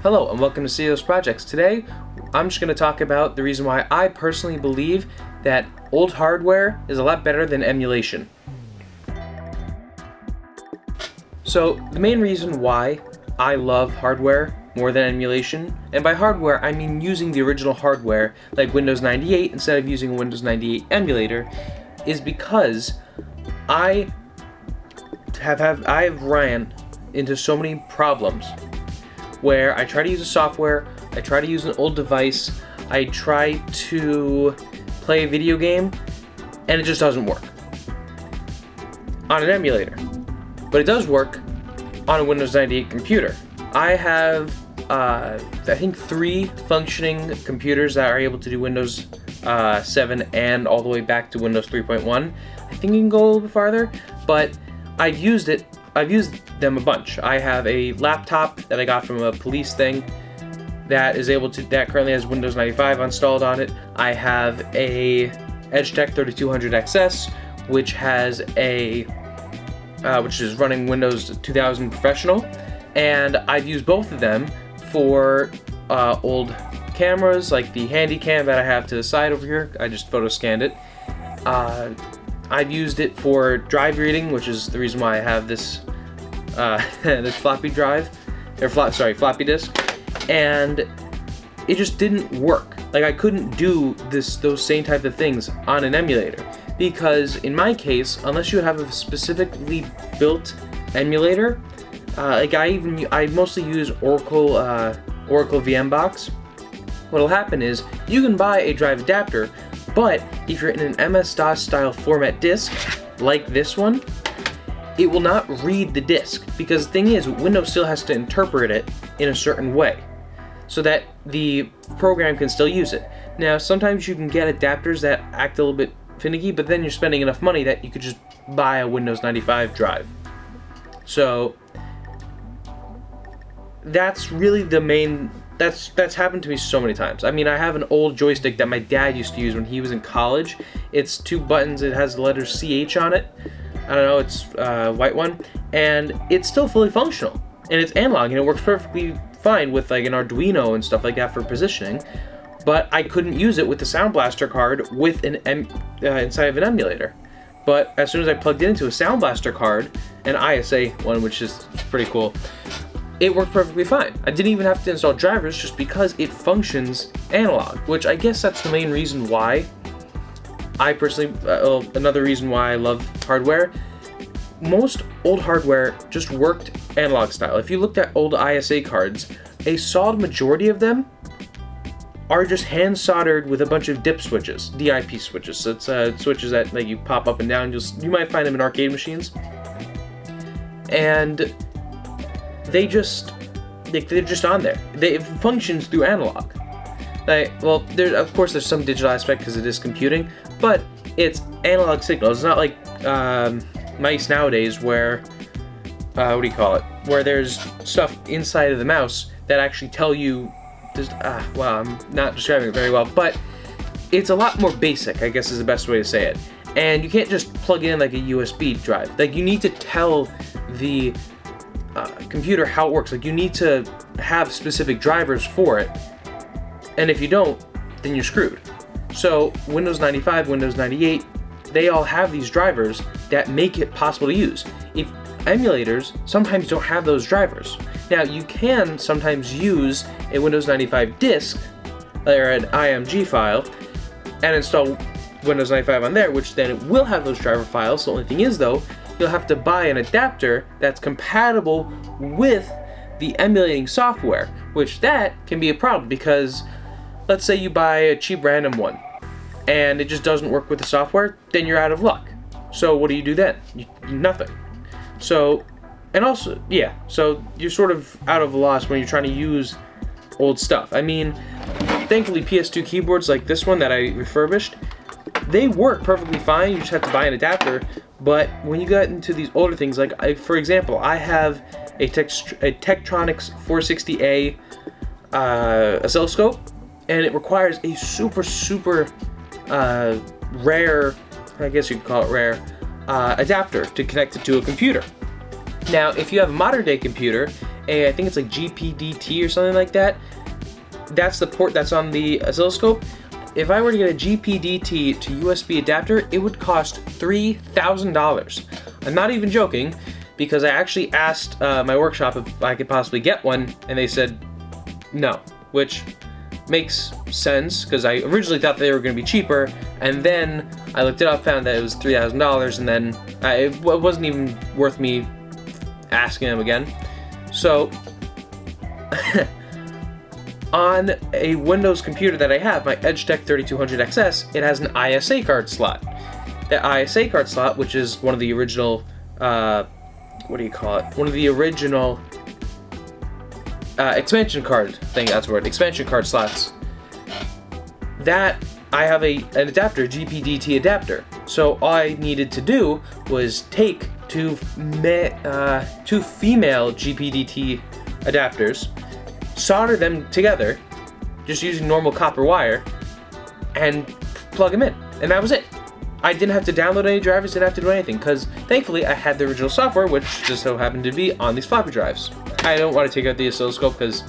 Hello and welcome to CEO's Projects. Today, I'm just going to talk about the reason why I personally believe that old hardware is a lot better than emulation. So, the main reason why I love hardware more than emulation, and by hardware I mean using the original hardware like Windows 98 instead of using a Windows 98 emulator, is because I have ran into so many problems where I try to use a software, I try to use an old device, I try to play a video game, and it just doesn't work on an emulator. But it does work on a Windows 98 computer. I have, I think 3 functioning computers that are able to do Windows 7 and all the way back to Windows 3.1. I think you can go a little bit farther, but I've used them a bunch. I have a laptop that I got from a police thing that currently has Windows 95 installed on it. I have a EdgeTech 3200XS, which has which is running Windows 2000 Professional, and I've used both of them for old cameras, like the handy cam that I have to the side over here. I just photo scanned it. I've used it for drive reading, which is the reason why I have this this floppy disk, and it just didn't work. Like, I couldn't do those same type of things on an emulator, because in my case, unless you have a specifically built emulator, I mostly use Oracle VMbox. What'll happen is you can buy a drive adapter, but if you're in an MS-DOS style format disk like this one, it will not read the disk, because the thing is, Windows still has to interpret it in a certain way so that the program can still use it. Now, sometimes you can get adapters that act a little bit finicky, but then you're spending enough money that you could just buy a Windows 95 drive. So that's really the main. That's happened to me so many times. I mean, I have an old joystick that my dad used to use when he was in college. It's 2 buttons. It has the letter CH on it. I don't know, it's a white one, and it's still fully functional, and it's analog, and it works perfectly fine with like an Arduino and stuff like that for positioning. But I couldn't use it with the Sound Blaster card with inside of an emulator. But as soon as I plugged it into a Sound Blaster card, an ISA one, which is pretty cool, it worked perfectly fine. I didn't even have to install drivers, just because it functions analog, which I guess that's the main reason why I personally, another reason why I love hardware. Most old hardware just worked analog style. If you looked at old ISA cards, a solid majority of them are just hand soldered with a bunch of DIP switches, DIP switches. So it's switches that like you pop up and down. You might find them in arcade machines, and they're just on there. It functions through analog. Of course there's some digital aspect because it is computing, but it's analog signals. It's not like mice nowadays where, where there's stuff inside of the mouse that actually tell you, I'm not describing it very well, but it's a lot more basic, I guess is the best way to say it. And you can't just plug it in like a USB drive. Like, you need to tell the computer how it works. Like, you need to have specific drivers for it. And if you don't, then you're screwed. So Windows 95, Windows 98, they all have these drivers that make it possible to use. If emulators sometimes don't have those drivers. Now, you can sometimes use a Windows 95 disk or an IMG file and install Windows 95 on there, which then it will have those driver files. The only thing is, though, you'll have to buy an adapter that's compatible with the emulating software, which that can be a problem, because let's say you buy a cheap random one and it just doesn't work with the software, then you're out of luck. So what do you do then? Nothing. So you're sort of out of loss when you're trying to use old stuff. I mean, thankfully PS2 keyboards like this one that I refurbished, they work perfectly fine. You just have to buy an adapter. But when you get into these older things, like for example, I have a Tektronix 460A oscilloscope, and it requires a super rare, I guess you could call it rare, adapter to connect it to a computer. Now, if you have a modern day computer I think it's like GPDT or something like that. That's the port that's on the oscilloscope. If I were to get a GPDT to USB adapter, it would cost $3,000. I'm not even joking, because I actually asked my workshop if I could possibly get one, and they said no, which makes sense, because I originally thought they were going to be cheaper, and then I looked it up, found that it was $3,000, and then it wasn't even worth me asking them again. So on a Windows computer that I have, my EdgeTech 3200XS, it has an ISA card slot. The ISA card slot, which is one of the original, what do you call it? One of the original expansion card thing, that's the word, expansion card slots. That, I have an adapter, GPDT adapter. So all I needed to do was take two female GPDT adapters, solder them together, just using normal copper wire, and plug them in. And that was it. I didn't have to download any drivers, didn't have to do anything, because thankfully I had the original software, which just so happened to be on these floppy drives. I don't want to take out the oscilloscope because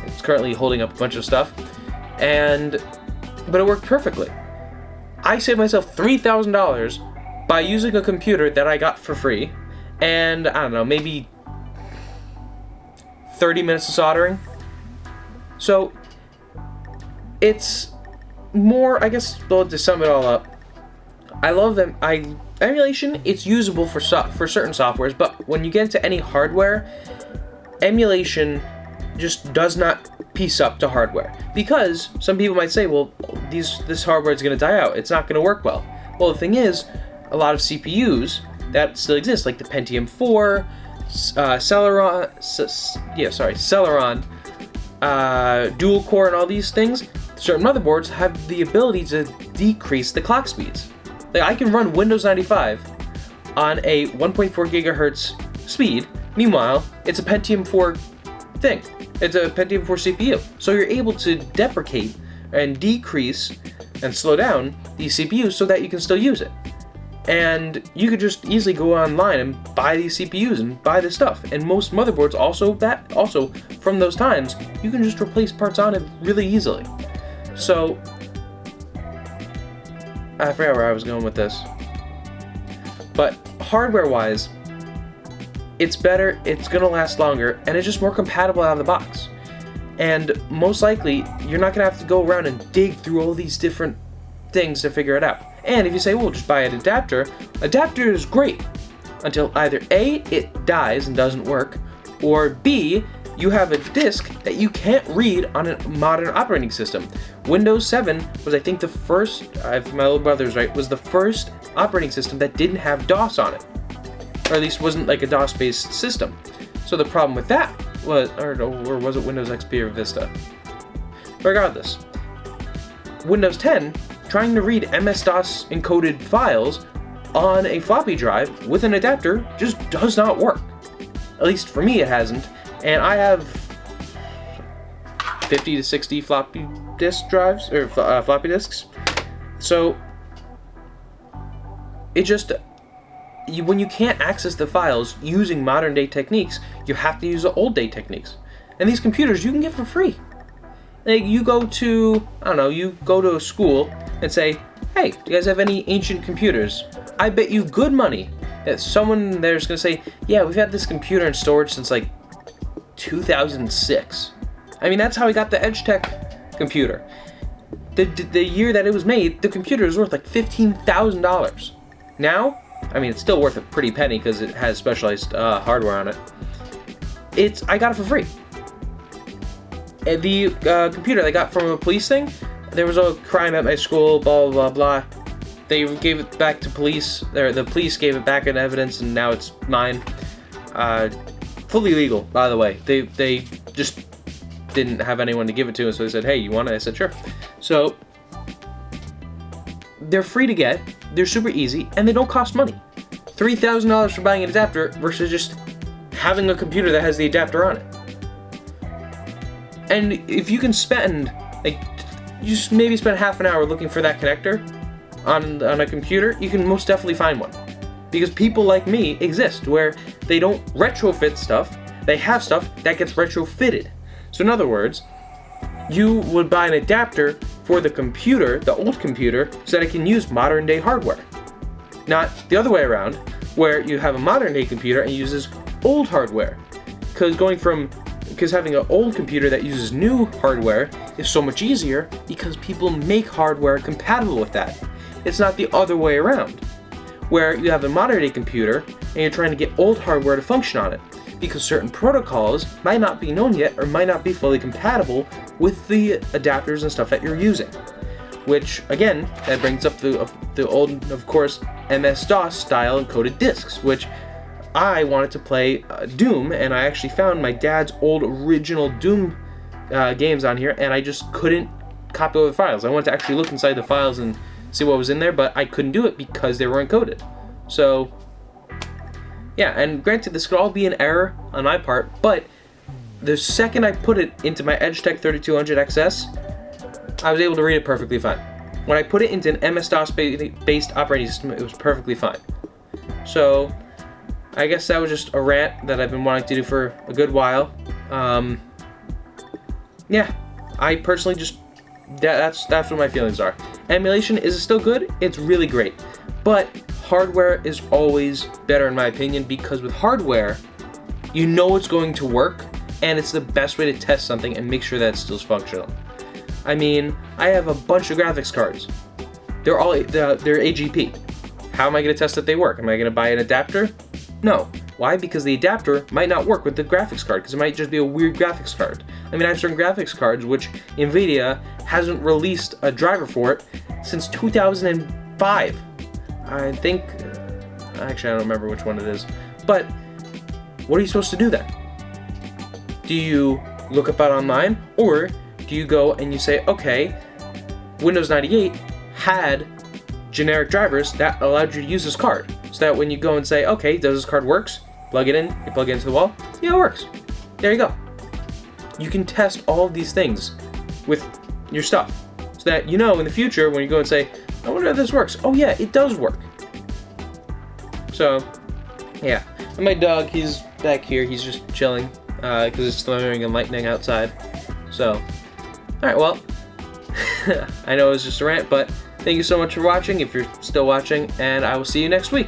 it's currently holding up a bunch of stuff, but it worked perfectly. I saved myself $3,000 by using a computer that I got for free, and I don't know, maybe 30 minutes of soldering. So it's more, I guess, well, to sum it all up, I love them. Emulation, it's usable for certain softwares, but when you get into any hardware, emulation just does not piece up to hardware. Because some people might say, well, this hardware is going to die out. It's not going to work well. Well, the thing is, a lot of CPUs that still exist, like the Pentium 4, Celeron, dual core, and all these things, certain motherboards have the ability to decrease the clock speeds. Like, I can run Windows 95 on a 1.4 gigahertz speed. Meanwhile, it's a Pentium 4 thing. It's a Pentium 4 CPU. So you're able to deprecate and decrease and slow down these CPUs so that you can still use it. And you could just easily go online and buy these CPUs and buy this stuff. And most motherboards also from those times, you can just replace parts on it really easily. So I forgot where I was going with this. But hardware-wise, it's better, it's gonna last longer, and it's just more compatible out of the box. And most likely, you're not gonna have to go around and dig through all these different things to figure it out. And if you say, well, just buy an adapter is great until either A, it dies and doesn't work, or B, you have a disk that you can't read on a modern operating system. Windows 7 was, I think, the first, if my little brother's right, was the first operating system that didn't have DOS on it. Or at least wasn't like a DOS-based system. So the problem with that was, or was it Windows XP or Vista? Regardless, Windows 10, trying to read MS-DOS encoded files on a floppy drive with an adapter just does not work. At least for me it hasn't. And I have 50 to 60 floppy disk drives, or floppy disks. So it just, when you can't access the files using modern day techniques, you have to use the old day techniques. And these computers you can get for free. Like, you go to, I don't know, you go to a school and say, hey, do you guys have any ancient computers? I bet you good money that someone there's gonna say, yeah, we've had this computer in storage since like 2006. I mean, that's how we got the EdgeTech computer. The year that it was made, the computer was worth like $15,000. Now, I mean, it's still worth a pretty penny because it has specialized hardware on it. I got it for free. And the computer I got from a police thing, there was a crime at my school, blah, blah, blah. They gave it back to police, or the police gave it back in evidence, and now it's mine. Fully legal, by the way. They just didn't have anyone to give it to, so they said, hey, you want it? I said, sure. So, they're free to get, they're super easy, and they don't cost money. $3,000 for buying an adapter versus just having a computer that has the adapter on it. And if you can spend, like, you just maybe spend half an hour looking for that connector on a computer, you can most definitely find one. Because people like me exist, where they don't retrofit stuff, they have stuff that gets retrofitted. So in other words, you would buy an adapter for the computer, the old computer, so that it can use modern day hardware. Not the other way around, where you have a modern day computer and uses old hardware. Because having an old computer that uses new hardware is so much easier because people make hardware compatible with that. It's not the other way around, where you have a modern day computer and you're trying to get old hardware to function on it, because certain protocols might not be known yet or might not be fully compatible with the adapters and stuff that you're using. Which, again, that brings up the old, of course, MS-DOS style encoded discs, which I wanted to play Doom, and I actually found my dad's old original Doom games on here, and I just couldn't copy over the files. I wanted to actually look inside the files and see what was in there, but I couldn't do it because they were encoded. So, yeah, and granted, this could all be an error on my part, but the second I put it into my EdgeTech 3200XS, I was able to read it perfectly fine. When I put it into an MS-DOS based operating system, it was perfectly fine. So, I guess that was just a rant that I've been wanting to do for a good while. Yeah, I personally just, that's what my feelings are. Emulation, is it still good? It's really great. But hardware is always better in my opinion, because with hardware, you know it's going to work, and it's the best way to test something and make sure that it's still functional. I mean, I have a bunch of graphics cards. They're AGP. How am I going to test that they work? Am I going to buy an adapter? No. Why? Because the adapter might not work with the graphics card, because it might just be a weird graphics card. I mean, I have certain graphics cards which NVIDIA hasn't released a driver for it since 2005. I think, actually I don't remember which one it is, but what are you supposed to do then? Do you look up online, or do you go and you say, okay, Windows 98 had generic drivers that allowed you to use this card, so that when you go and say, okay, does this card works? Plug it in, you plug it into the wall, yeah, it works. There you go. You can test all of these things with your stuff, so that you know in the future when you go and say, I wonder if this works. Oh yeah, it does work. So, yeah. And my dog, he's back here, he's just chilling, because it's thundering and lightning outside. So, alright, well, I know it was just a rant, but thank you so much for watching, if you're still watching, and I will see you next week.